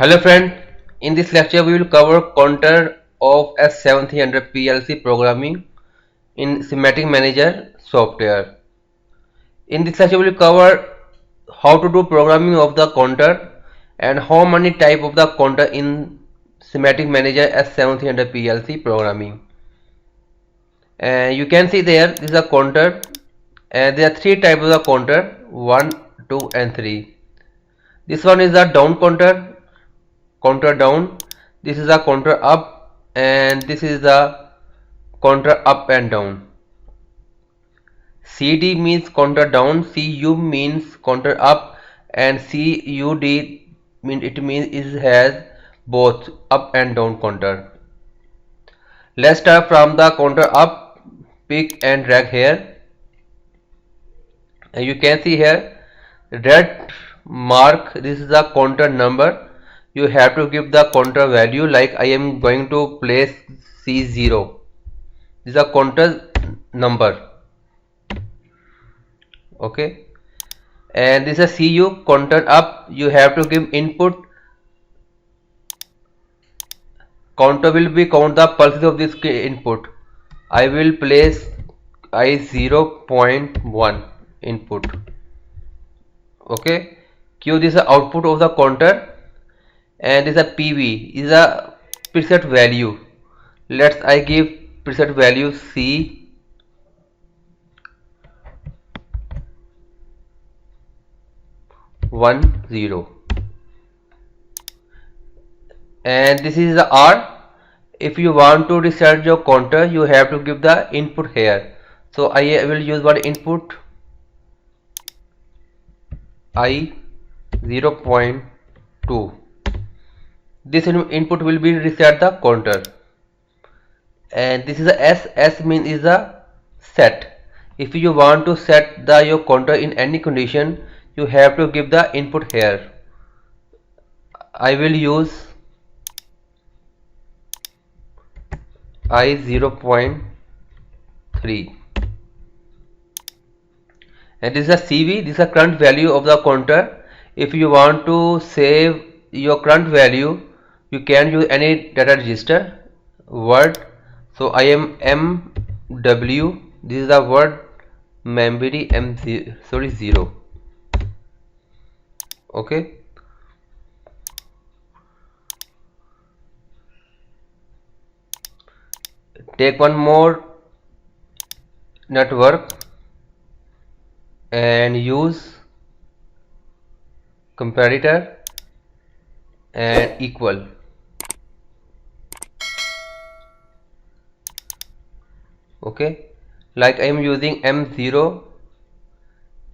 Hello friend, in this lecture we will cover counter of S7300 PLC programming in Schematic Manager software. In this lecture we will cover how to do programming of the counter and how many type of the counter in Schematic Manager S7300 PLC programming. And you can see there this is a counter and there are three types of the counter 1, 2 and 3. This one is the down counter down, this is a counter up, and this is the counter up and down. CD means counter down, CU means counter up, and CUD means it has both up and down counter. Let's start from the counter up, pick and drag here, and you can see here red mark, this is the counter number. You have to give the counter value, like I am going to place C0. This is a counter number. Okay, and this is a CU counter up. You have to give input. Counter will be count the pulses of this input. I will place I 0.1 input. Okay, Q, this is the output of the counter, and this is a PV, is a preset value. Let's I give preset value C 10, and this is the R. If you want to reset your counter, you have to give the input here. So I will use one input I 0.2. This input will be reset the counter, and this is a S. S means is a set. If you want to set the your counter in any condition, you have to give the input here. I will use I 0.3, and this is a CV, this is a current value of the counter. If you want to save your current value, you can use any data register, word. So I am MW, this is the word memory M0, 0. Okay, take one more network and use comparator and equal. Okay, like I am using M0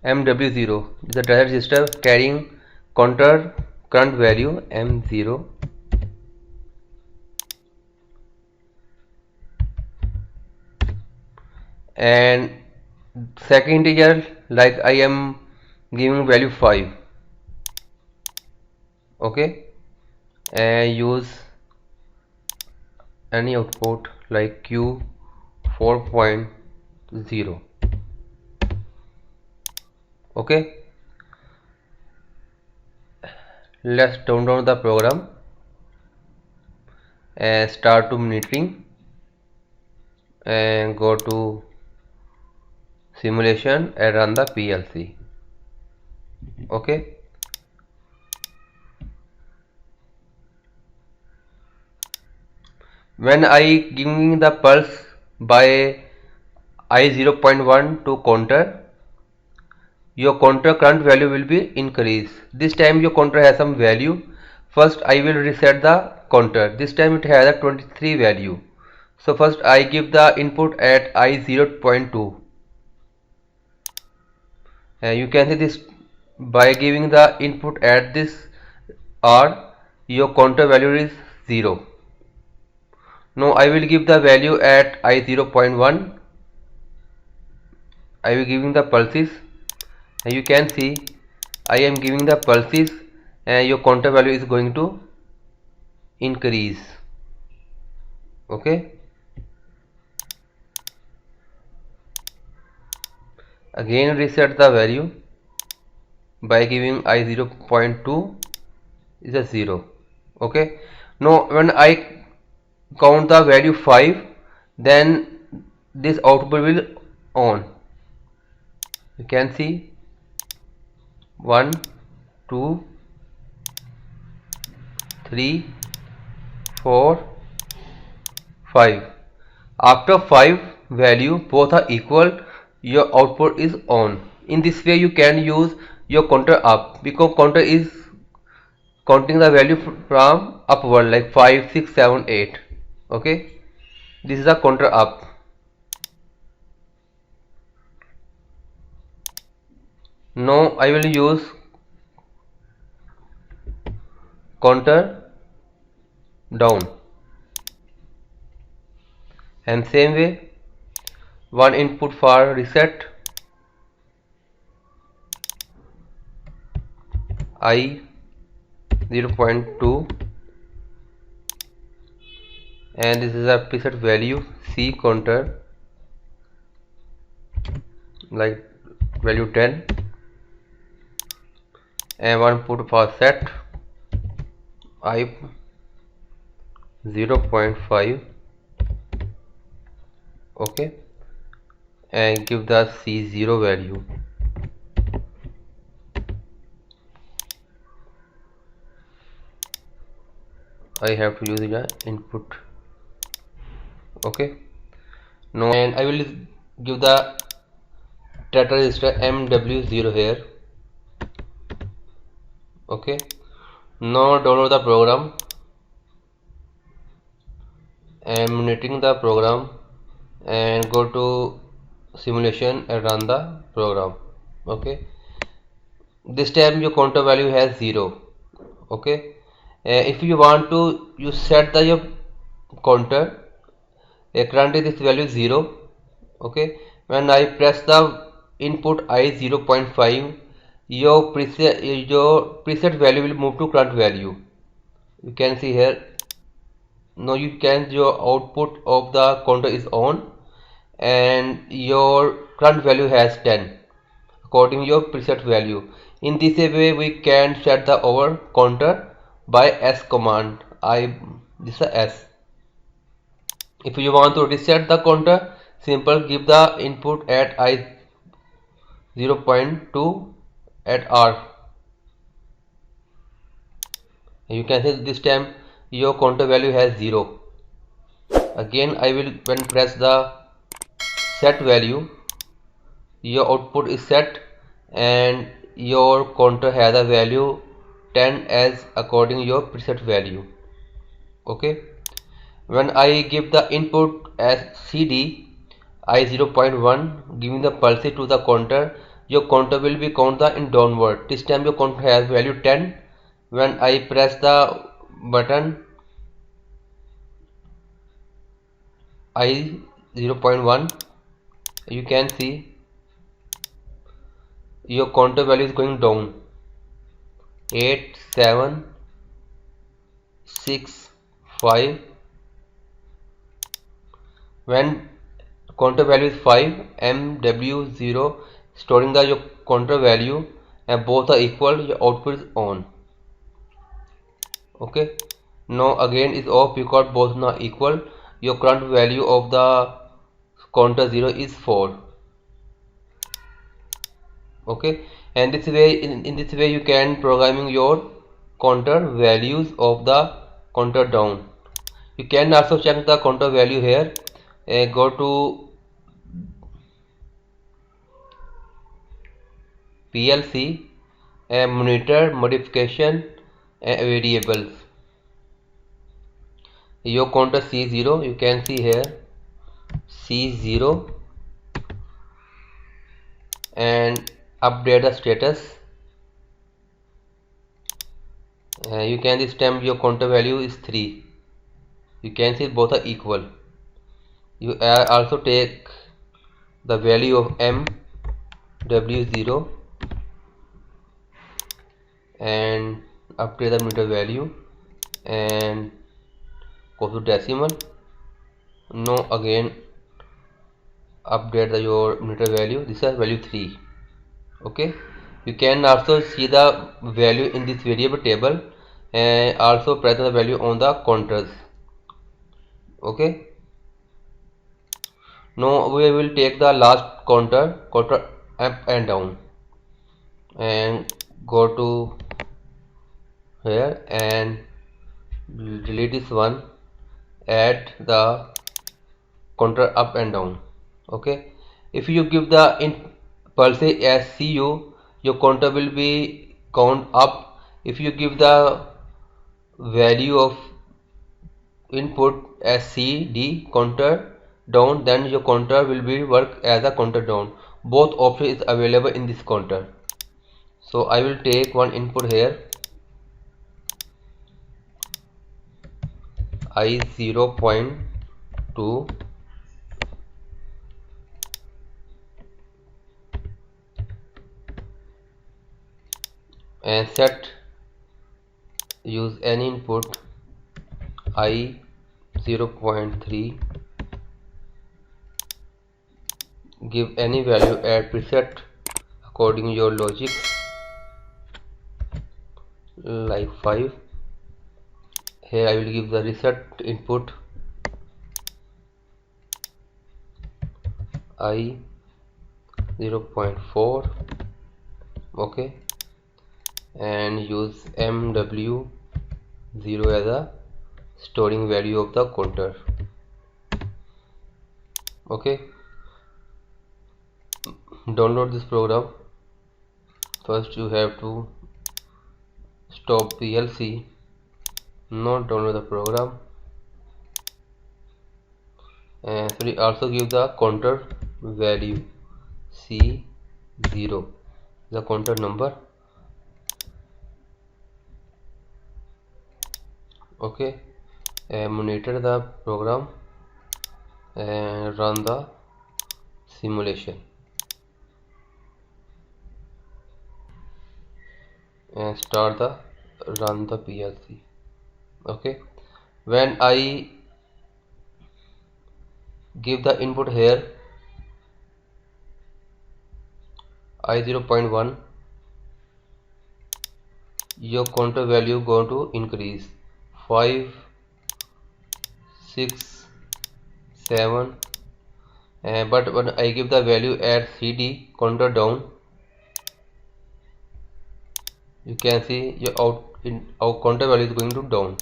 MW0, is a data register carrying counter current value M0, and second integer, like I am giving value 5. Okay, and use any output like Q 4.0. Okay, let's download the program and start to monitoring and go to simulation and run the PLC. Okay, when I giving the pulse by I 0.1 to counter, your counter current value will be increased. This time your counter has some value. First I will reset the counter. This time it has a 23 value. So first I give the input at I 0.2. You can see this, by giving the input at this R, your counter value is 0. Now I will give the value at I 0.1. I will giving the pulses, and you can see I am giving the pulses and your counter value is going to increase. Okay, again reset the value by giving I 0.2 is a 0. Okay, now when I count the value 5, then this output will on. You can see 1, 2, 3, 4, 5. After 5 value both are equal, your output is on. In this way you can use your counter up, because counter is counting the value from upward, like 5, 6, 7, 8. Okay, this is a counter up. Now I will use counter down, and same way one input for reset, I 0.2, and this is a preset value C counter, like value 10, and one put for set I 0.5. Okay, and give the C0 value. I have to use the input. Okay, now and I will give the data register MW0 here. Okay, now download the program. Emulating the program, and go to simulation and run the program. Okay, this time your counter value has 0. Okay, if you want to, you set the your counter, currently this value is 0. Okay, when I press the input I 0.5, your preset value will move to current value. You can see here. Now you can, your output of the counter is on, and your current value has 10 according to your preset value. In this way we can set the over counter by S command. This is S. If you want to reset the counter, simple give the input at I 0.2 at R. You can see this time your counter value has 0. Again I will, when press the set value, your output is set and your counter has a value 10 as according your preset value. Okay, when I give the input as CD I 0.1, giving the pulse to the counter, your counter will be counted in downward. This time your counter has value 10. When I press the button I 0.1, you can see your counter value is going down. 8, 7, 6, 5. When counter value is 5, MW0 storing the your counter value, and both are equal, your output is on. Okay, now again is off because both are not equal. Your current value of the counter 0 is 4. Okay, and this way, in this way you can programming your counter values of the counter down. You can also check the counter value here. Go to PLC and monitor modification variables. Your counter C0, you can see here C0, and update the status. You can, this time your counter value is 3. You can see both are equal. You also take the value of MW0 and update the meter value and go to decimal. Now again update your meter value. This is value 3. Okay, you can also see the value in this variable table. and also present the value on the counters. Okay, now we will take the last counter up and down, and go to here and delete this one, add the counter up and down. Okay, if you give the pulse as CU, your counter will be count up. If you give the value of input as CD counter down, then your counter will be work as a counter down. Both options is available in this counter. So I will take one input here, I 0.2, and set use any input I 0.3, give any value at preset according to your logic, like 5. Here I will give the reset input I 0.4. okay, and use MW0 as a storing value of the counter. Okay, download this program. First you have to stop PLC, not download the program, and so we also give the counter value C0, the counter number. Okay, and monitor the program and run the simulation and start the run the PLC. Okay, when I give the input here I 0.1, your counter value going to increase 5, 6, 7, but when I give the value at CD counter down, you can see your our counter value is going to down.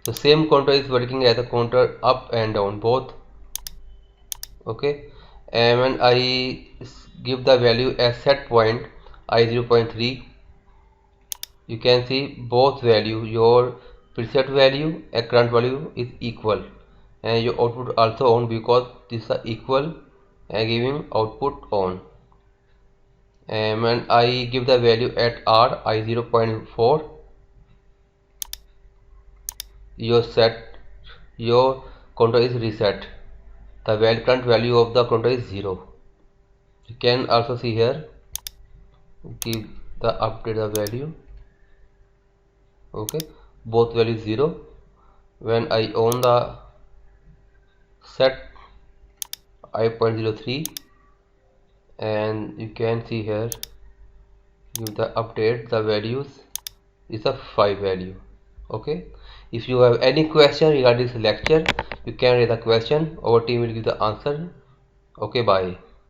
So same counter is working as a counter up and down both. Okay, and when I give the value as set point I 0.3, you can see both value, your preset value and current value is equal, and your output also on, because these are equal and giving output on. And when I give the value at R I 0.4, your counter is reset, the current value of the counter is 0. You can also see here, give the update the value. Okay, both values 0. When I on the set I.03, and you can see here, give the update the values is a 5 value. Okay, if you have any question regarding this lecture, you can raise a question, our team will give the answer. Okay, bye.